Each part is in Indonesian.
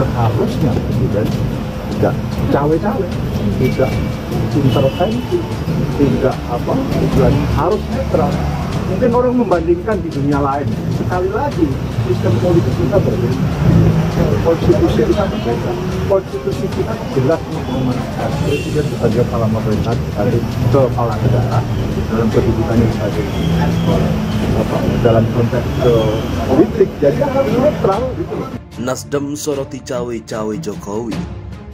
seharusnya presiden tidak cawe-cawe, tidak intervensi, tidak harus netral. Mungkin orang membandingkan di dunia lain. Sekali lagi, sistem politik kita berbeda, konstitusi kita berbeda. Konstitusi kita jelas mengamanatkan presiden sebagai kepala pemerintahan, sebagai kepala negara dalam kedudukannya sebagai dalam konteks politik, jadi harus netral gitu. Nasdem soroti cawe-cawe Jokowi.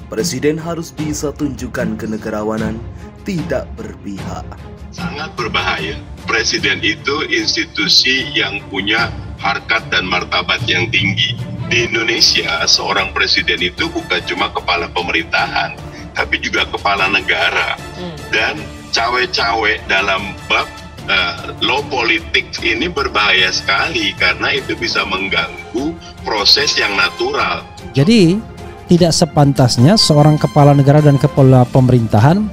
Presiden harus bisa tunjukkan kenegarawanan, tidak berpihak. Sangat berbahaya. Presiden itu institusi yang punya harkat dan martabat yang tinggi. Di Indonesia, seorang presiden itu bukan cuma kepala pemerintahan, tapi juga kepala negara. Dan cawe-cawe dalam bab law politik ini berbahaya sekali, karena itu bisa mengganggu proses yang natural. Jadi, tidak sepantasnya seorang kepala negara dan kepala pemerintahan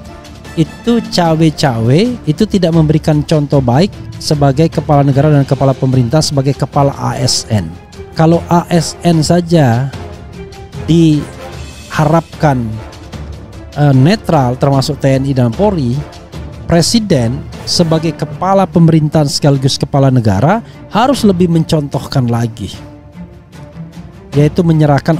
itu cawe-cawe, itu tidak memberikan contoh baik sebagai kepala negara dan kepala pemerintah, sebagai kepala ASN. Kalau ASN saja diharapkan netral, termasuk TNI dan Polri, presiden sebagai kepala pemerintahan sekaligus kepala negara harus lebih mencontohkan lagi, yaitu menyerahkan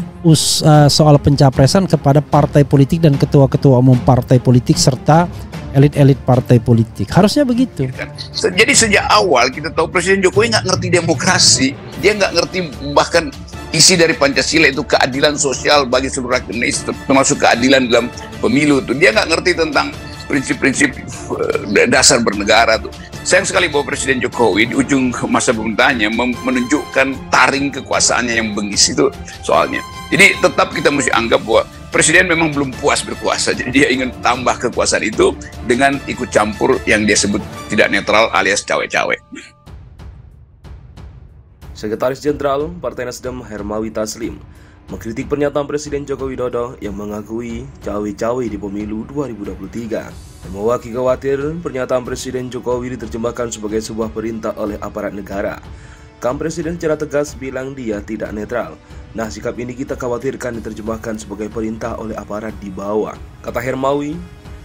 soal pencapresan kepada partai politik dan ketua-ketua umum partai politik serta elit-elit partai politik. Harusnya begitu. Jadi sejak awal kita tahu Presiden Jokowi nggak ngerti demokrasi. Dia nggak ngerti bahkan isi dari Pancasila, itu keadilan sosial bagi seluruh rakyat Indonesia, termasuk keadilan dalam pemilu. Dia nggak ngerti tentang prinsip-prinsip dasar bernegara tuh. Sayang sekali bahwa Presiden Jokowi di ujung masa pemerintahannya menunjukkan taring kekuasaannya yang bengis itu soalnya. Jadi tetap kita mesti anggap bahwa Presiden memang belum puas berkuasa, jadi dia ingin tambah kekuasaan itu dengan ikut campur yang dia sebut tidak netral alias cawe-cawe. Sekretaris Jenderal Partai Nasdem Hermawi Taslim mengkritik pernyataan Presiden Joko Widodo yang mengakui cawe-cawe di pemilu 2023. Hermawati khawatir pernyataan Presiden Jokowi diterjemahkan sebagai sebuah perintah oleh aparat negara. Presiden secara tegas bilang dia tidak netral. Nah, sikap ini kita khawatirkan diterjemahkan sebagai perintah oleh aparat di bawah, kata Hermawi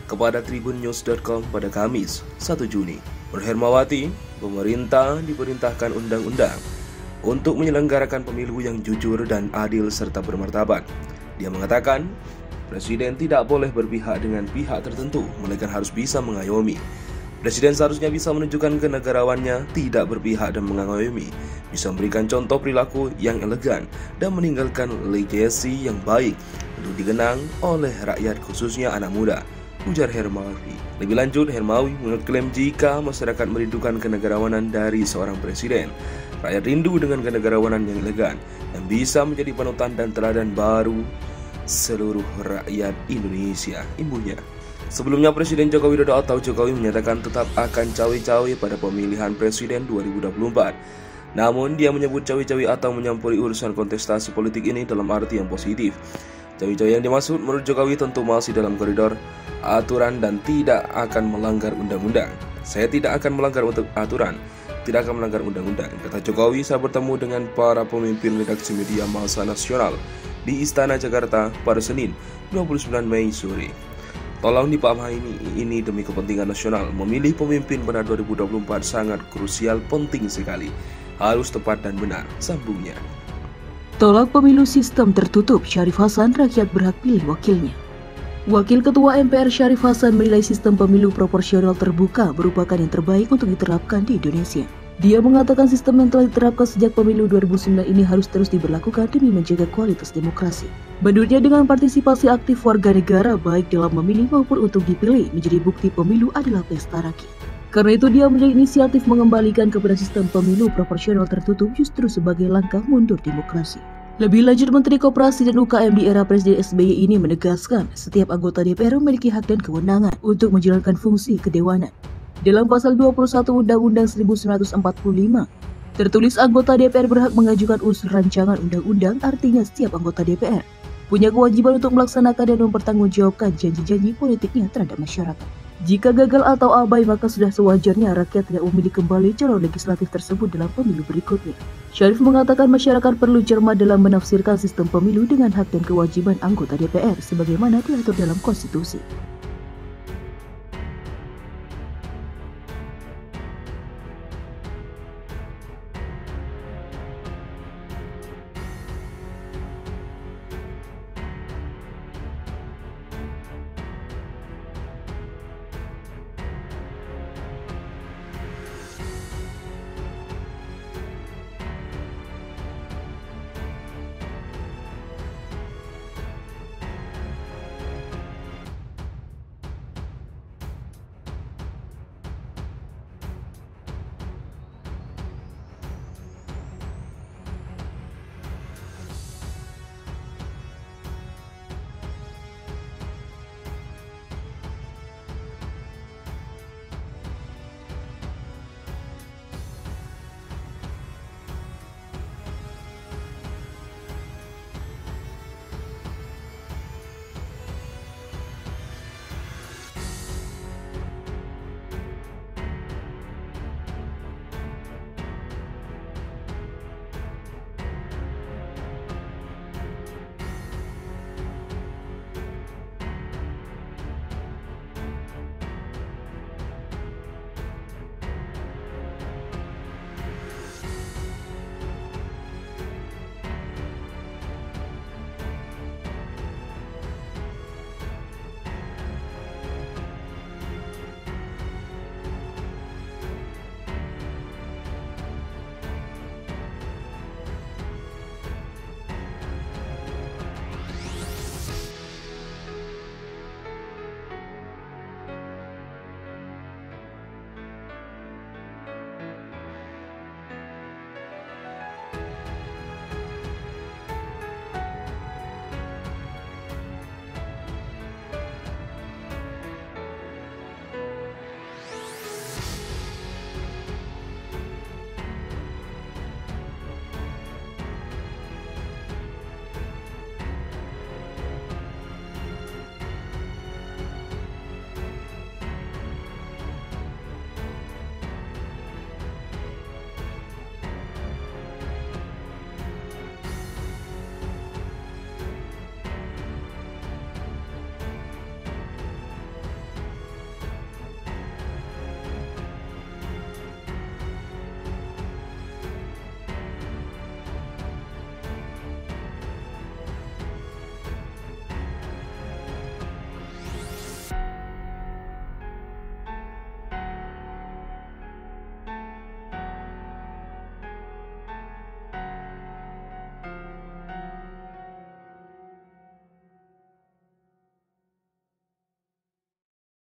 kepada tribunnews.com pada Kamis 1 Juni. Menurut Hermawati, pemerintah diperintahkan undang-undang untuk menyelenggarakan pemilu yang jujur dan adil serta bermartabat. Dia mengatakan, Presiden tidak boleh berpihak dengan pihak tertentu, melainkan harus bisa mengayomi. Presiden seharusnya bisa menunjukkan kenegarawannya, tidak berpihak dan mengayomi, bisa memberikan contoh perilaku yang elegan dan meninggalkan legasi yang baik untuk dikenang oleh rakyat, khususnya anak muda, ujar Hermawi. Lebih lanjut, Hermawi mengklaim jika masyarakat merindukan kenegarawanan dari seorang presiden, rakyat rindu dengan kenegarawanan yang elegan yang bisa menjadi panutan dan teladan baru seluruh rakyat Indonesia, imbuhnya. Sebelumnya, Presiden Joko Widodo atau Jokowi menyatakan tetap akan cawe-cawe pada pemilihan presiden 2024. Namun, dia menyebut cawe-cawe atau menyampuri urusan kontestasi politik ini dalam arti yang positif. Cawe-cawe yang dimaksud menurut Jokowi tentu masih dalam koridor aturan dan tidak akan melanggar undang-undang. Saya tidak akan melanggar aturan, tidak akan melanggar undang-undang, kata Jokowi saat bertemu dengan para pemimpin redaksi media massa nasional di Istana Jakarta pada Senin 29 Mei sore. Tolong dipahami ini demi kepentingan nasional. Memilih pemimpin pada 2024 sangat krusial, penting sekali. Harus tepat dan benar, sambungnya. Tolak pemilu sistem tertutup, Syarif Hasan, rakyat berhak pilih wakilnya. Wakil Ketua MPR Syarif Hasan menilai sistem pemilu proporsional terbuka merupakan yang terbaik untuk diterapkan di Indonesia. Dia mengatakan sistem yang telah diterapkan sejak pemilu 2009 ini harus terus diberlakukan demi menjaga kualitas demokrasi. Menurutnya, dengan partisipasi aktif warga negara baik dalam memilih maupun untuk dipilih menjadi bukti pemilu adalah pesta rakyat. Karena itu dia menjadi inisiatif mengembalikan kepada sistem pemilu proporsional tertutup justru sebagai langkah mundur demokrasi. Lebih lanjut, Menteri Koperasi dan UKM di era Presiden SBY ini menegaskan setiap anggota DPR memiliki hak dan kewenangan untuk menjalankan fungsi kedewanan. Dalam pasal 21 Undang-Undang 1945, tertulis anggota DPR berhak mengajukan usul rancangan undang-undang, artinya setiap anggota DPR punya kewajiban untuk melaksanakan dan mempertanggungjawabkan janji-janji politiknya terhadap masyarakat. Jika gagal atau abai, maka sudah sewajarnya rakyat tidak memilih kembali calon legislatif tersebut dalam pemilu berikutnya. Syarif mengatakan masyarakat perlu cermat dalam menafsirkan sistem pemilu dengan hak dan kewajiban anggota DPR sebagaimana diatur dalam konstitusi.